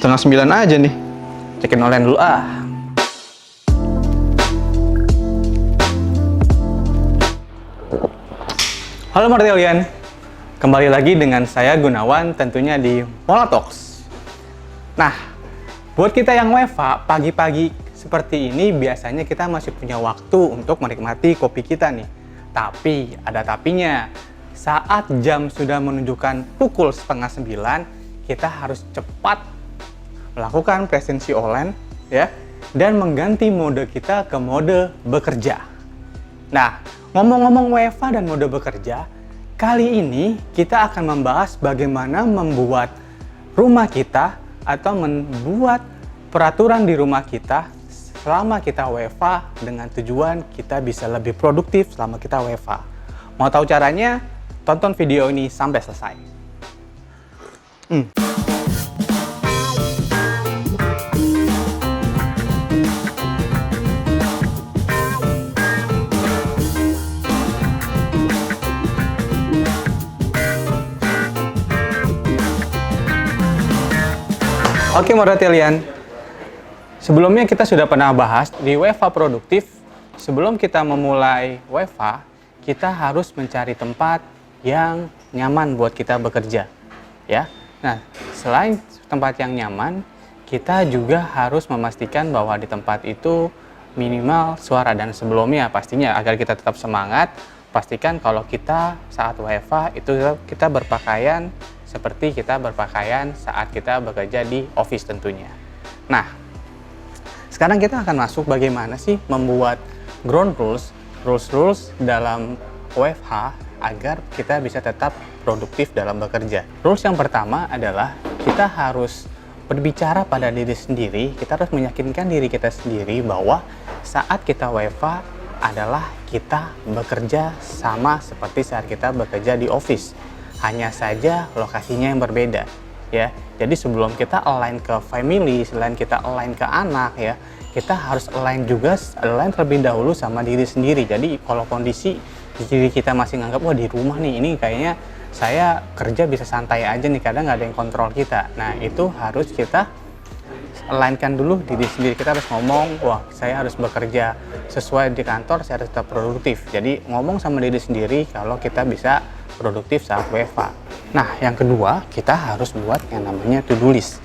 setengah 9 aja nih. Cekin online dulu ah. Halo Martelian, kembali lagi dengan saya Gunawan tentunya di Monotalks. Nah, buat kita yang WFH, pagi-pagi seperti ini biasanya kita masih punya waktu untuk menikmati kopi kita nih. Tapi, ada tapinya. Saat jam sudah menunjukkan pukul setengah 9, kita harus cepat melakukan presensi online ya, dan mengganti mode kita ke mode bekerja. Nah, ngomong-ngomong WFH dan mode bekerja, kali ini kita akan membahas bagaimana membuat rumah kita atau membuat peraturan di rumah kita selama kita WFH dengan tujuan kita bisa lebih produktif selama kita WFH. Mau tahu caranya? Tonton video ini sampai selesai. Oke Martelian, sebelumnya kita sudah pernah bahas di WFH produktif. Sebelum kita memulai WFH, kita harus mencari tempat yang nyaman buat kita bekerja, ya. Nah, selain tempat yang nyaman, kita juga harus memastikan bahwa di tempat itu minimal suara, dan sebelumnya pastinya agar kita tetap semangat, pastikan kalau kita saat WFH itu kita berpakaian seperti kita berpakaian saat kita bekerja di office tentunya. Nah, sekarang kita akan masuk bagaimana sih membuat ground rules dalam WFH agar kita bisa tetap produktif dalam bekerja. Rules yang pertama adalah kita harus berbicara pada diri sendiri, kita harus meyakinkan diri kita sendiri bahwa saat kita WFH adalah kita bekerja sama seperti saat kita bekerja di office. Hanya saja lokasinya yang berbeda ya. Jadi sebelum kita align ke family, selain kita align ke anak ya, kita harus align terlebih dahulu sama diri sendiri. Jadi kalau kondisi diri kita masih nganggap wah di rumah nih, ini kayaknya saya kerja bisa santai aja nih, kadang nggak ada yang kontrol kita. Nah itu harus kita alignkan dulu diri sendiri. Kita harus ngomong, wah saya harus bekerja sesuai di kantor, saya harus tetap produktif. Jadi ngomong sama diri sendiri kalau kita bisa produktif saat WFH. Nah, yang kedua, kita harus buat yang namanya to-do list.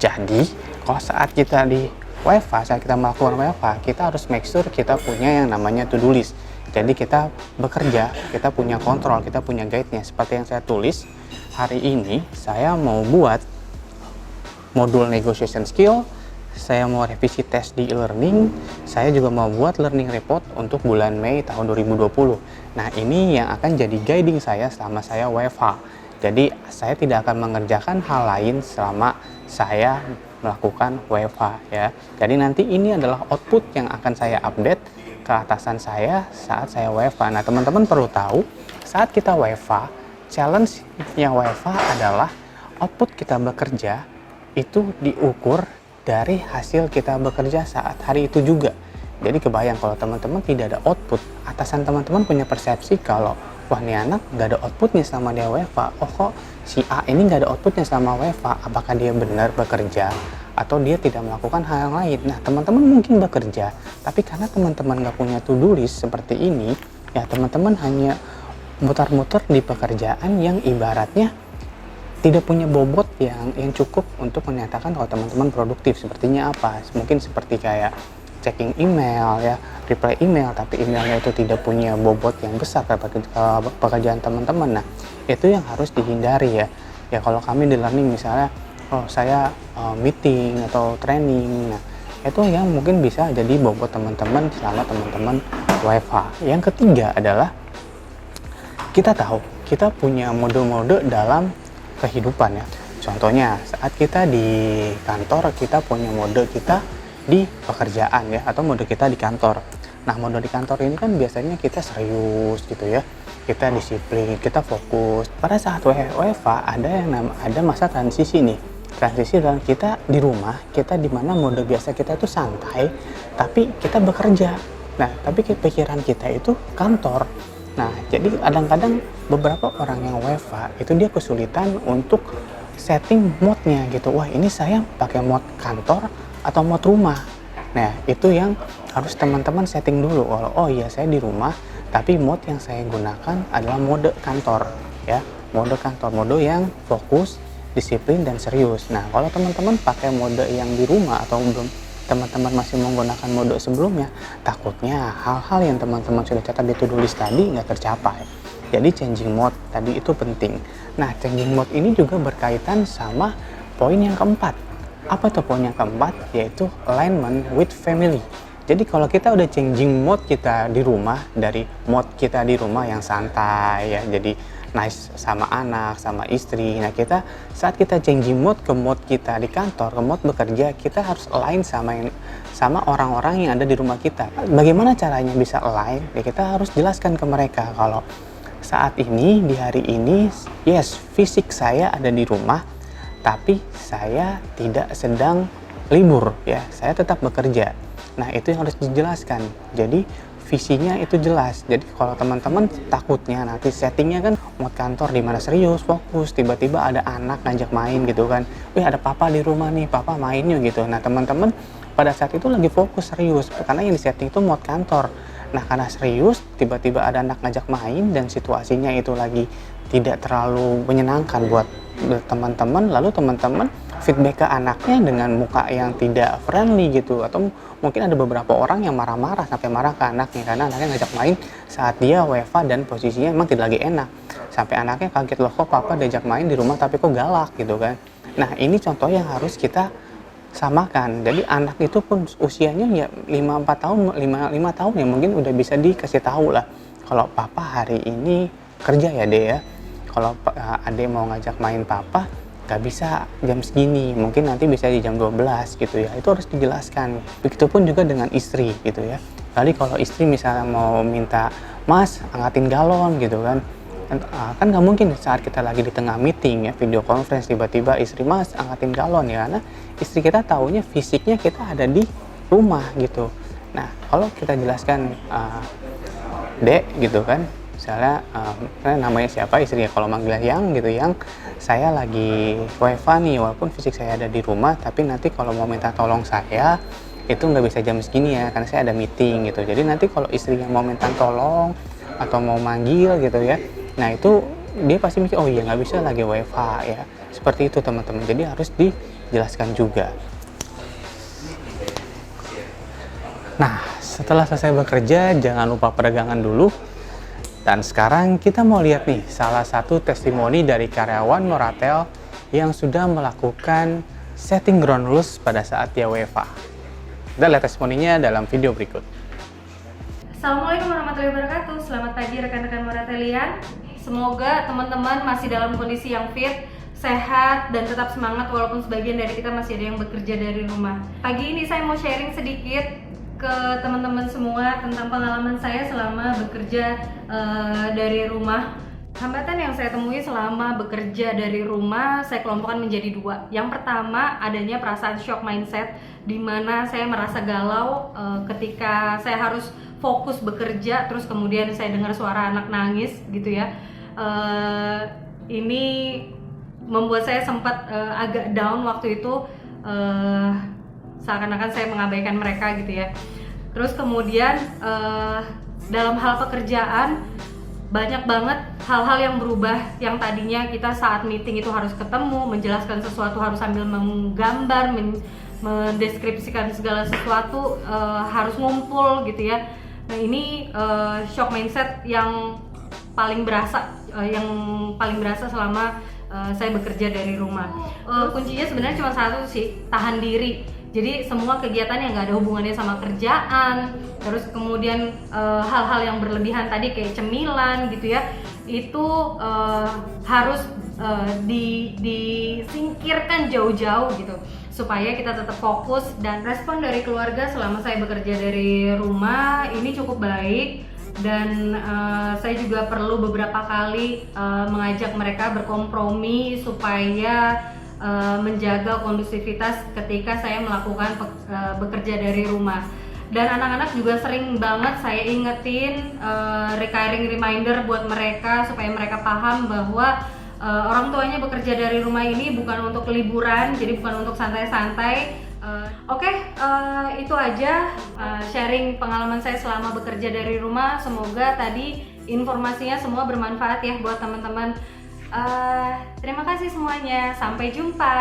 Jadi, kalau saat kita di WFH, saat kita melakukan WFH, kita harus make sure kita punya yang namanya to-do list. Jadi, kita bekerja, kita punya kontrol, kita punya guide-nya. Seperti yang saya tulis, hari ini saya mau buat modul negotiation skill, saya mau revisi tes di e-learning, saya juga mau buat learning report untuk bulan Mei tahun 2020. Nah, ini yang akan jadi guiding saya selama saya WFH. Jadi, saya tidak akan mengerjakan hal lain selama saya melakukan WFH ya. Jadi, nanti ini adalah output yang akan saya update ke atasan saya saat saya WFH. Nah, teman-teman perlu tahu, saat kita WFH, challenge-nya WFH adalah output kita bekerja itu diukur dari hasil kita bekerja saat hari itu juga. Jadi kebayang kalau teman-teman tidak ada output, atasan teman-teman punya persepsi kalau wah nih anak nggak ada outputnya selama dia WFH. Oh kok si A ini nggak ada outputnya selama WFH, apakah dia benar bekerja atau dia tidak melakukan hal yang lain. Nah teman-teman mungkin bekerja, tapi karena teman-teman nggak punya to-do list seperti ini, ya teman-teman hanya muter-muter di pekerjaan yang ibaratnya tidak punya bobot yang cukup untuk menyatakan kalau teman-teman produktif. Sepertinya apa? Mungkin seperti kayak checking email ya, reply email, tapi emailnya itu tidak punya bobot yang besar ke pekerjaan teman-teman. Nah, itu yang harus dihindari ya. Ya kalau kami di learning misalnya, oh saya meeting atau training, nah itu yang mungkin bisa jadi bobot teman-teman selama teman-teman WFH. Yang ketiga adalah kita tahu kita punya mode-mode dalam kehidupan ya. Contohnya saat kita di kantor, kita punya mode kita di pekerjaan ya, atau mode kita di kantor. Nah mode di kantor ini kan biasanya kita serius gitu ya, kita disiplin, kita fokus. Pada saat WFH ada masa transisi nih, transisi dalam kita di rumah, kita dimana mode biasa kita itu santai, tapi kita bekerja. Nah tapi pikiran kita itu kantor. Nah, jadi kadang-kadang beberapa orang yang WFH itu dia kesulitan untuk setting mode-nya gitu. Wah, ini saya pakai mode kantor atau mode rumah. Nah, itu yang harus teman-teman setting dulu. Kalau oh iya saya di rumah, tapi mode yang saya gunakan adalah mode kantor ya. Mode kantor, mode yang fokus, disiplin dan serius. Nah, kalau teman-teman pakai mode yang di rumah atau belum teman-teman masih menggunakan mode sebelumnya, takutnya hal-hal yang teman-teman sudah catat di to-do list tadi nggak tercapai. Jadi changing mode tadi itu penting. Nah, changing mode ini juga berkaitan sama poin yang keempat. Apa tuh poin yang keempat? Yaitu alignment with family. Jadi kalau kita udah changing mode kita di rumah, dari mode kita di rumah yang santai ya, jadi nice sama anak, sama istri. Nah, saat kita changing mode ke mode kita di kantor, ke mode bekerja, kita harus align sama orang-orang yang ada di rumah kita. Bagaimana caranya bisa align? Ya kita harus jelaskan ke mereka kalau saat ini, di hari ini, yes, fisik saya ada di rumah, tapi saya tidak sedang libur ya, saya tetap bekerja. Nah, itu yang harus dijelaskan. Jadi visinya itu jelas. Jadi kalau teman-teman takutnya nanti settingnya kan mode kantor di mana serius, fokus, tiba-tiba ada anak ngajak main gitu kan. Wih, ada papa di rumah nih, papa main yuk gitu. Nah, teman-teman pada saat itu lagi fokus serius karena yang di setting itu mode kantor. Nah, karena serius tiba-tiba ada anak ngajak main dan situasinya itu lagi tidak terlalu menyenangkan buat teman-teman, lalu teman-teman feedback ke anaknya dengan muka yang tidak friendly gitu, atau mungkin ada beberapa orang yang marah-marah sampai marah ke anaknya karena anaknya ngajak main saat dia WFH dan posisinya emang tidak lagi enak, sampai anaknya kaget, loh kok papa diajak main di rumah tapi kok galak gitu kan. Nah, ini contoh yang harus kita samakan. Jadi anak itu pun usianya ya 5 tahun ya mungkin udah bisa dikasih tahu lah kalau papa hari ini kerja ya deh ya, kalau adek mau ngajak main papa gak bisa jam segini, mungkin nanti bisa di jam 12 gitu ya. Itu harus dijelaskan. Begitupun juga dengan istri gitu ya. Kali kalau istri misalnya mau minta, mas angkatin galon gitu kan, kan nggak mungkin saat kita lagi di tengah meeting ya, video conference, tiba-tiba istri mas angkatin galon ya, karena istri kita taunya fisiknya kita ada di rumah gitu. Nah, kalau kita jelaskan dek gitu kan, misalnya namanya siapa istrinya, kalau manggil yang gitu, yang saya lagi WFH nih, walaupun fisik saya ada di rumah, tapi nanti kalau mau minta tolong saya itu nggak bisa jam segini ya, karena saya ada meeting gitu. Jadi nanti kalau istrinya mau minta tolong atau mau manggil gitu ya, nah itu dia pasti mikir, oh iya nggak bisa lagi WFH ya. Seperti itu teman-teman, jadi harus dijelaskan juga. Nah, setelah selesai bekerja, jangan lupa peregangan dulu. Dan sekarang kita mau lihat nih salah satu testimoni dari karyawan Noratel yang sudah melakukan setting ground rules pada saat dia WFH. Kita lihat testimoninya dalam video berikut. Assalamualaikum warahmatullahi wabarakatuh. Selamat pagi rekan-rekan Noratelian. Semoga teman-teman masih dalam kondisi yang fit, sehat, dan tetap semangat walaupun sebagian dari kita masih ada yang bekerja dari rumah. Pagi ini saya mau sharing sedikit ke teman-teman semua tentang pengalaman saya selama bekerja dari rumah. Hambatan yang saya temui selama bekerja dari rumah saya kelompokkan menjadi dua. Yang pertama, adanya perasaan shock mindset, di mana saya merasa galau ketika saya harus fokus bekerja, terus kemudian saya dengar suara anak nangis gitu ya. Ini membuat saya sempat agak down waktu itu, seakan-akan saya mengabaikan mereka gitu ya. Terus kemudian dalam hal pekerjaan banyak banget hal-hal yang berubah, yang tadinya kita saat meeting itu harus ketemu, menjelaskan sesuatu harus sambil menggambar, mendeskripsikan segala sesuatu, harus ngumpul gitu ya. Nah, ini shock mindset yang paling berasa selama saya bekerja dari rumah. Kuncinya sebenarnya cuma satu sih, tahan diri. Jadi semua kegiatan yang nggak ada hubungannya sama kerjaan, terus kemudian hal-hal yang berlebihan tadi kayak cemilan gitu ya, itu harus disingkirkan jauh-jauh gitu, supaya kita tetap fokus. Dan respon dari keluarga selama saya bekerja dari rumah ini cukup baik, dan saya juga perlu beberapa kali mengajak mereka berkompromi supaya menjaga kondusivitas ketika saya melakukan bekerja dari rumah. Dan anak-anak juga sering banget saya ingetin, recurring reminder buat mereka supaya mereka paham bahwa orang tuanya bekerja dari rumah ini bukan untuk liburan, jadi bukan untuk santai-santai. Itu aja sharing pengalaman saya selama bekerja dari rumah. Semoga tadi informasinya semua bermanfaat ya buat teman-teman. Terima kasih semuanya, sampai jumpa.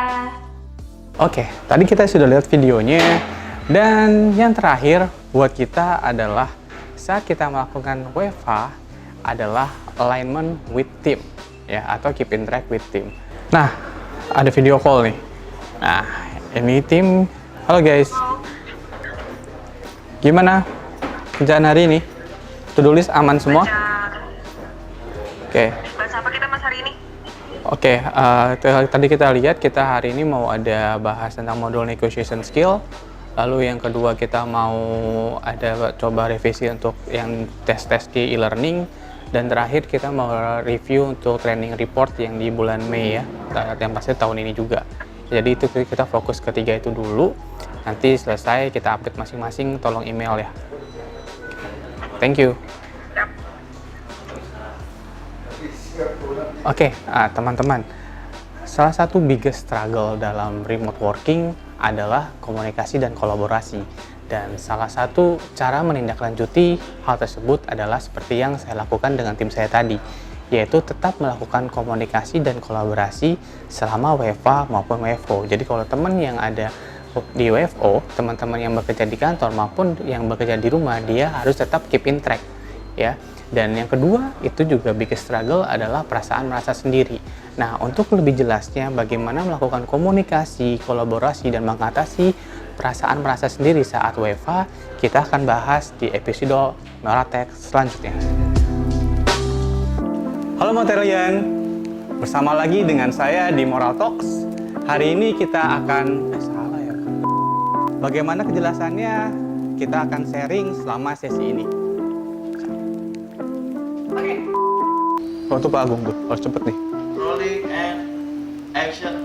Oke, tadi kita sudah lihat videonya, dan yang terakhir buat kita adalah saat kita melakukan WFH adalah alignment with team, ya, atau keep in track with team. Nah, ada video call nih. Nah, ini tim. Halo guys, gimana kerjaan hari ini? To-do list aman semua? Oke. Bahas apa kita Mas hari ini? Oke, tadi kita lihat kita hari ini mau ada bahas tentang modul negotiation skill. Lalu yang kedua kita mau ada coba revisi untuk yang tes-tes di e-learning. Dan terakhir kita mau review untuk training report yang di bulan Mei ya, yang pasti tahun ini juga. Jadi itu kita fokus ketiga itu dulu. Nanti selesai kita update masing-masing, tolong email ya. Thank you. Oke, teman-teman, salah satu biggest struggle dalam remote working adalah komunikasi dan kolaborasi. Dan salah satu cara menindaklanjuti hal tersebut adalah seperti yang saya lakukan dengan tim saya tadi, yaitu tetap melakukan komunikasi dan kolaborasi selama WFH maupun WFO. Jadi kalau teman yang ada di WFO, teman-teman yang bekerja di kantor maupun yang bekerja di rumah, dia harus tetap keep in track, ya. Dan yang kedua, itu juga biggest struggle adalah perasaan merasa sendiri. Nah, untuk lebih jelasnya bagaimana melakukan komunikasi, kolaborasi, dan mengatasi perasaan merasa sendiri saat WFH, kita akan bahas di episode Moratech selanjutnya. Halo Moratelian, bersama lagi dengan saya di Moral Talks. Hari ini kita akan... Bagaimana kejelasannya, kita akan sharing selama sesi ini. Oke. Oh, itu Pak Agung tuh, harus cepet nih. Rolling and action.